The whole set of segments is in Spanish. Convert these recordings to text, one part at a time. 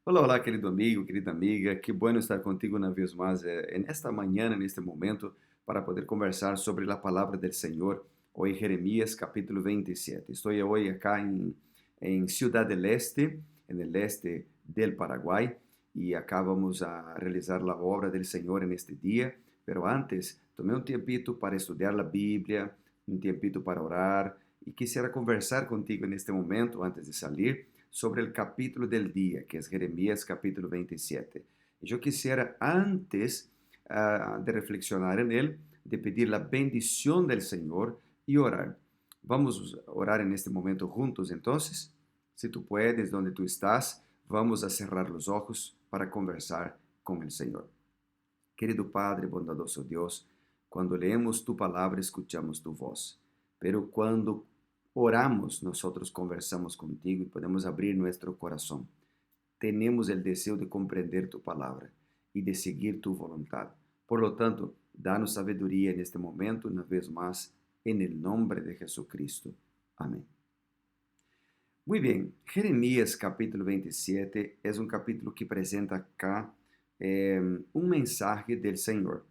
Olá, olá, querido amigo, querida amiga. Que bueno estar contigo una vez más en esta mañana, en este momento, para poder conversar sobre la palabra del Señor. Hoy Jeremías capítulo 27. Estoy hoy acá en Ciudad del Este, en el este del Paraguay, y acá vamos a realizar la obra del Señor en este día. Pero antes, tomé un tiempito para estudiar la Biblia, un tiempito para orar, y quisiera conversar contigo en este momento, antes de salir, sobre el capítulo del día, que es Jeremías capítulo 27. Yo quisiera, antes de reflexionar en él, de pedir la bendición del Señor y orar. Vamos a orar en este momento juntos, entonces. Si tú puedes, donde tú estás, vamos a cerrar los ojos para conversar con el Señor. Querido Padre, bondadoso Dios, cuando leemos tu palabra, escuchamos tu voz. Pero cuando oramos, nosotros conversamos contigo y podemos abrir nuestro corazón. Tenemos el deseo de comprender tu palabra y de seguir tu voluntad. Por lo tanto, danos sabiduría en este momento, una vez más, en el nombre de Jesucristo. Amén. Muy bien, Jeremías capítulo 27 es un capítulo que presenta acá un mensaje del Señor.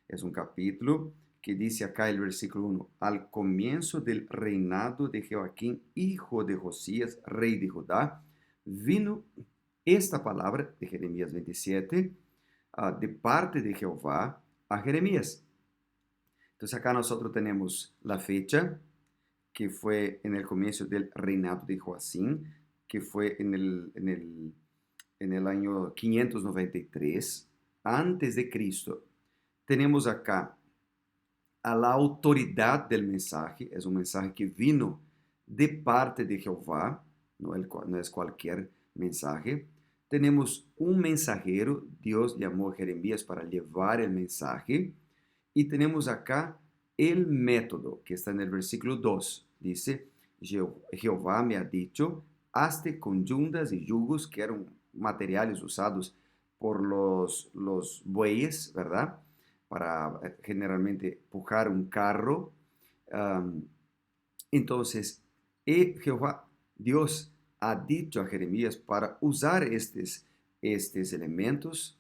Es un capítulo que dice acá el versículo 1, al comienzo del reinado de Joaquín, hijo de Josías, rey de Judá, vino esta palabra de Jeremías 27 de parte de Jehová a Jeremías. Entonces acá nosotros tenemos la fecha, que fue en el comienzo del reinado de Joacín, que fue en el año 593 antes de Cristo. Tenemos acá a la autoridad del mensaje, es un mensaje que vino de parte de Jehová, no es cualquier mensaje. Tenemos un mensajero, Dios llamó a Jeremías para llevar el mensaje, y tenemos acá el método, que está en el versículo 2. Dice, Jehová me ha dicho, hazte conyundas y yugos, que eran materiales usados por los bueyes, ¿verdad? Para generalmente pujar un carro. Um, entonces, Jehová, Dios ha dicho a Jeremías para usar estos elementos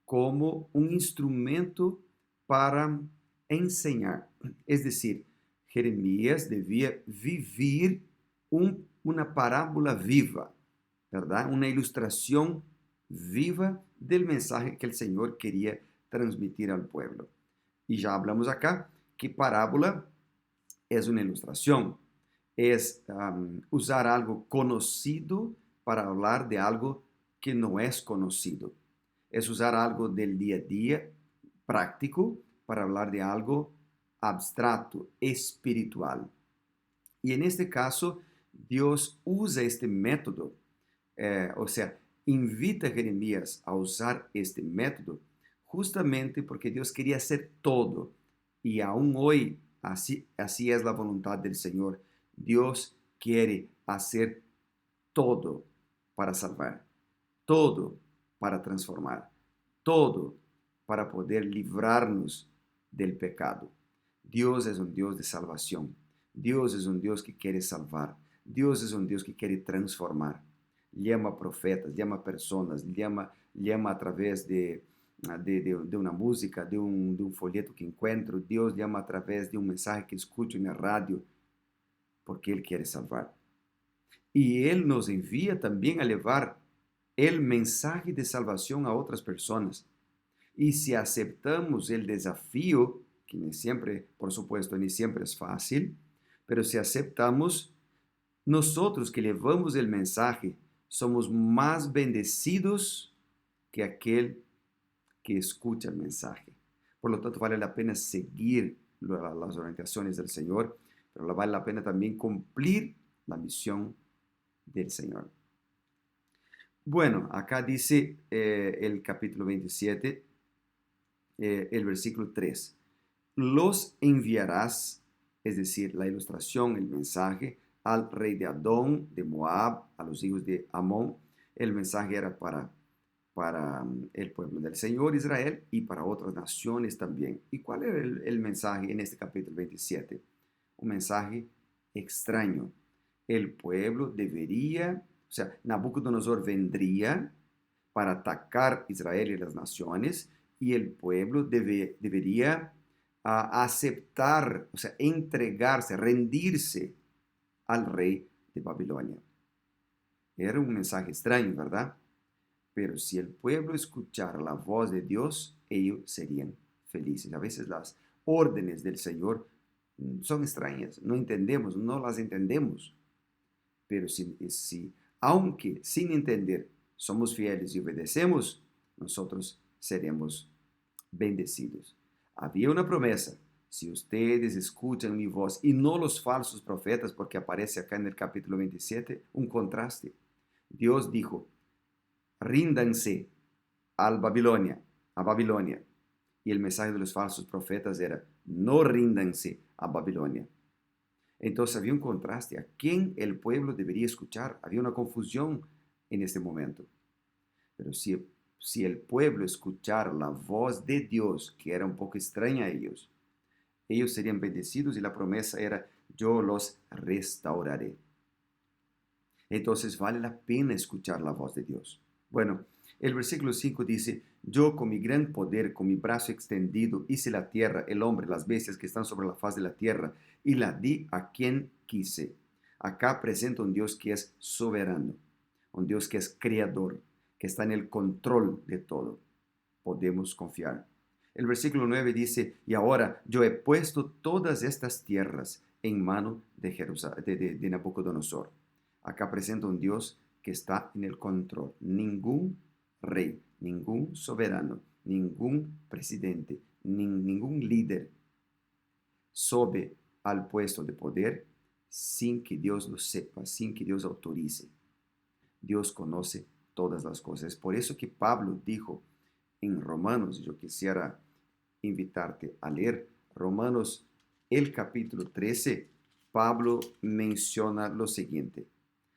como un instrumento para enseñar. Es decir, Jeremías debía vivir una parábola viva, ¿verdad? Una ilustración viva del mensaje que el Señor quería transmitir al pueblo. Y ya hablamos acá que parábola es una ilustración, es usar algo conocido para hablar de algo que no es conocido. Es usar algo del día a día práctico para hablar de algo abstracto, espiritual. Y en este caso, Dios usa este método, o sea, invita a Jeremías a usar este método justamente porque Dios quería hacer todo. Y aún hoy, así es la voluntad del Señor. Dios quiere hacer todo para salvar, todo para transformar, todo para poder librarnos del pecado. Dios es un Dios de salvación. Dios es un Dios que quiere salvar. Dios es un Dios que quiere transformar. Llama profetas, llama personas, llama a través de una música, de un folleto que encuentro. Dios llama a través de un mensaje que escucho en la radio, porque Él quiere salvar. Y Él nos envía también a llevar el mensaje de salvación a otras personas. Y si aceptamos el desafío, que ni siempre, por supuesto, ni siempre es fácil, pero si aceptamos, nosotros que llevamos el mensaje, somos más bendecidos que aquel que escucha el mensaje. Por lo tanto, vale la pena seguir las orientaciones del Señor, pero vale la pena también cumplir la misión del Señor. Bueno, acá dice el capítulo 27, el versículo 3. Los enviarás, es decir, la ilustración, el mensaje, al rey de Adón, de Moab, a los hijos de Amón. El mensaje era para el pueblo del Señor Israel y para otras naciones también. ¿Y cuál era el mensaje en este capítulo 27? Un mensaje extraño. El pueblo debería, o sea, Nabucodonosor vendría para atacar Israel y las naciones, y el pueblo debería aceptar, o sea, entregarse, rendirse al rey de Babilonia. Era un mensaje extraño, ¿verdad? Pero si el pueblo escuchara la voz de Dios, ellos serían felices. A veces las órdenes del Señor son extrañas, no entendemos, no las entendemos. Pero aunque sin entender somos fieles y obedecemos, nosotros seremos bendecidos. Había una promesa: si ustedes escuchan mi voz y no los falsos profetas, porque aparece acá en el capítulo 27 un contraste. Dios dijo: ríndanse a Babilonia. Y el mensaje de los falsos profetas era: no ríndanse a Babilonia. Entonces había un contraste. ¿A quién el pueblo debería escuchar? Había una confusión en este momento. Pero si el pueblo escuchara la voz de Dios, que era un poco extraña a ellos serían bendecidos, y la promesa era: yo los restauraré. Entonces vale la pena escuchar la voz de Dios. Bueno, el versículo 5 dice: yo con mi gran poder, con mi brazo extendido, hice la tierra, el hombre, las bestias que están sobre la faz de la tierra, y la di a quien quise. Acá presenta un Dios que es soberano, un Dios que es creador, que está en el control de todo. Podemos confiar. El versículo 9 dice: y ahora yo he puesto todas estas tierras en mano de Nabucodonosor. Acá presenta un Dios que está en el control. Ningún rey, ningún soberano, ningún presidente, ningún líder sube al puesto de poder sin que Dios lo sepa, sin que Dios autorice. Dios conoce todas las cosas. Es por eso que Pablo dijo en Romanos, yo quisiera invitarte a leer Romanos, el capítulo 13, Pablo menciona lo siguiente: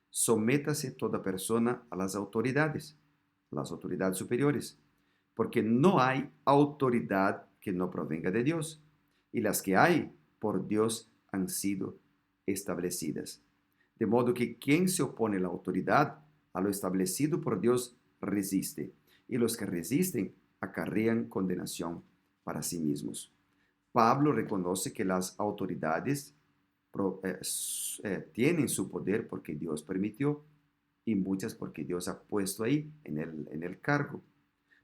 sométase toda persona a las autoridades superiores, porque no hay autoridad que no provenga de Dios, y las que hay por Dios han sido establecidas. De modo que quien se opone a la autoridad, a lo establecido por Dios, resiste, y los que resisten acarrean condenación para sí mismos. Pablo reconoce que las autoridades tienen su poder porque Dios permitió, y muchas porque Dios ha puesto ahí en el cargo.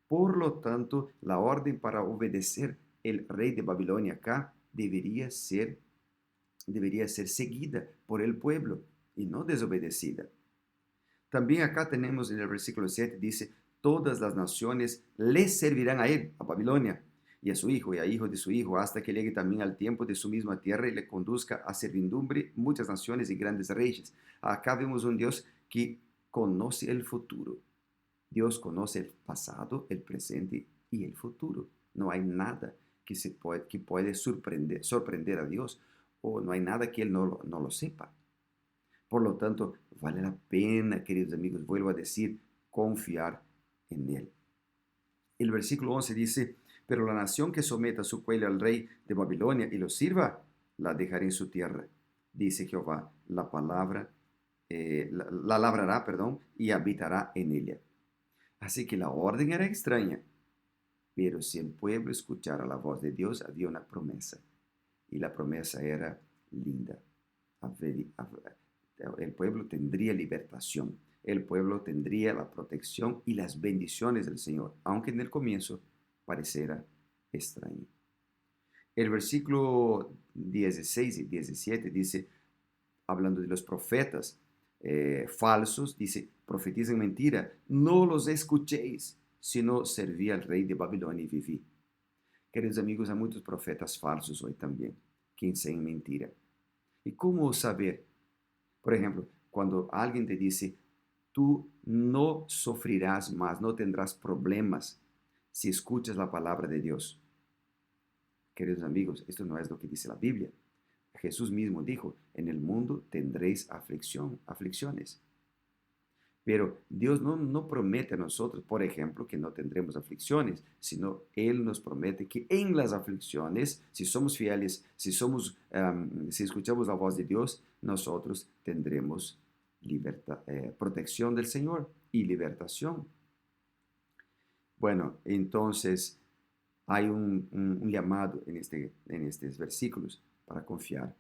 Por lo tanto, la orden para obedecer el rey de Babilonia acá debería ser seguida por el pueblo y no desobedecida. También acá tenemos en el versículo 7, dice: todas las naciones le servirán a él, a Babilonia, y a su hijo y a hijo de su hijo, hasta que llegue también al tiempo de su misma tierra y le conduzca a servidumbre muchas naciones y grandes reyes. Acá vemos un Dios que conoce el futuro. Dios conoce el pasado, el presente y el futuro. No hay nada que puede sorprender a Dios, o no hay nada que Él no lo sepa. Por lo tanto, vale la pena, queridos amigos, vuelvo a decir, confiar en Él. El versículo 11 dice: pero la nación que someta su cuello al rey de Babilonia y lo sirva, la dejaré en su tierra, dice Jehová, la labrará, y habitará en ella. Así que la orden era extraña, pero si el pueblo escuchara la voz de Dios, había una promesa, y la promesa era linda. El pueblo tendría libertación, el pueblo tendría la protección y las bendiciones del Señor, aunque en el comienzo pareciera extraño. El versículo 16 y 17 dice, hablando de los profetas falsos, dice: profetizan mentira, no los escuchéis, sino serví al rey de Babilonia y viví. Queridos amigos, hay muchos profetas falsos hoy también, que enseñan mentira. ¿Y cómo saber? Por ejemplo, cuando alguien te dice: tú no sufrirás más, no tendrás problemas si escuchas la palabra de Dios. Queridos amigos, esto no es lo que dice la Biblia. Jesús mismo dijo: en el mundo tendréis aflicciones. Pero Dios no promete a nosotros, por ejemplo, que no tendremos aflicciones, sino Él nos promete que en las aflicciones, si somos fieles, si escuchamos la voz de Dios, nosotros tendremos protección del Señor y libertación. Bueno, entonces hay un llamado en estos versículos para confiar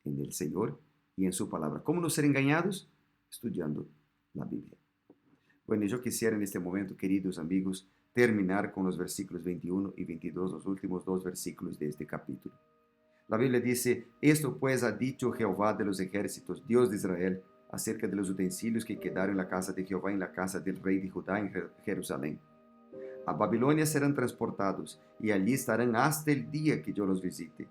en el Señor y en su palabra. ¿Cómo no ser engañados? Estudiando la Biblia. Bueno, yo quisiera en este momento, queridos amigos, terminar con los versículos 21 y 22, los últimos dos versículos de este capítulo. La Biblia dice, esto pues ha dicho Jehová de los ejércitos, Dios de Israel, acerca de los utensilios que quedaron en la casa de Jehová, en la casa del rey de Judá, en Jerusalén. A Babilonia serán transportados, y allí estarán hasta el día que yo los visite.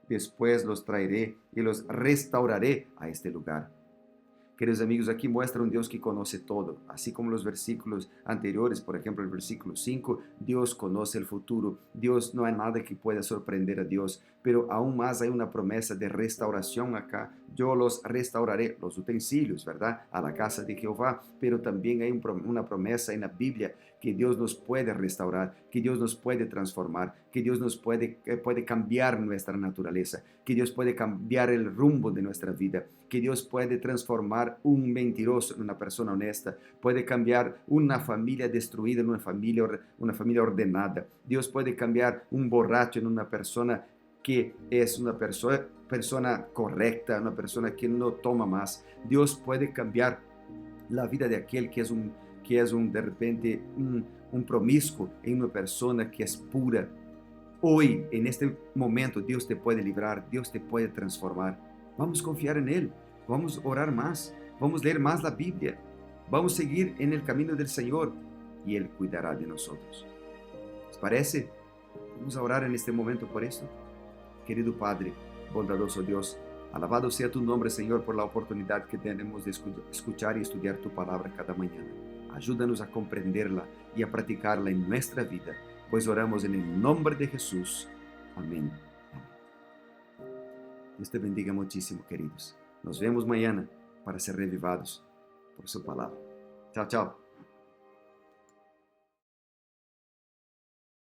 Después los traeré y los restauraré a este lugar. Queridos amigos, aquí muestra un Dios que conoce todo, así como los versículos anteriores, por ejemplo, el versículo 5, Dios conoce el futuro, Dios no hay nada que pueda sorprender a Dios, pero aún más hay una promesa de restauración acá. Yo los restauraré, los utensilios, ¿verdad? A la casa de Jehová, pero también hay una promesa en la Biblia que Dios nos puede restaurar, que Dios nos puede transformar, que Dios nos puede cambiar nuestra naturaleza, que Dios puede cambiar el rumbo de nuestra vida, que Dios puede transformar un mentiroso en una persona honesta, puede cambiar una familia destruida en una familia ordenada. Dios puede cambiar un borracho en una persona que es una persona correcta, una persona que no toma más. Dios puede cambiar la vida de aquel que es de repente un promiscuo en una persona que es pura. Hoy, en este momento, Dios te puede librar, Dios te puede transformar. Vamos a confiar en Él, vamos a orar más, vamos a leer más la Biblia, vamos a seguir en el camino del Señor y Él cuidará de nosotros. ¿Les parece? Vamos a orar en este momento por esto. Querido Padre, bondadoso Dios, alabado sea tu nombre, Señor, por la oportunidad que tenemos de escuchar y estudiar tu palabra cada mañana. Ayúdanos a comprenderla y a practicarla en nuestra vida, pues oramos en el nombre de Jesús. Amén. Dios te bendiga muchísimo, queridos. Nos vemos mañana para ser revivados por su palabra. Chao, chao.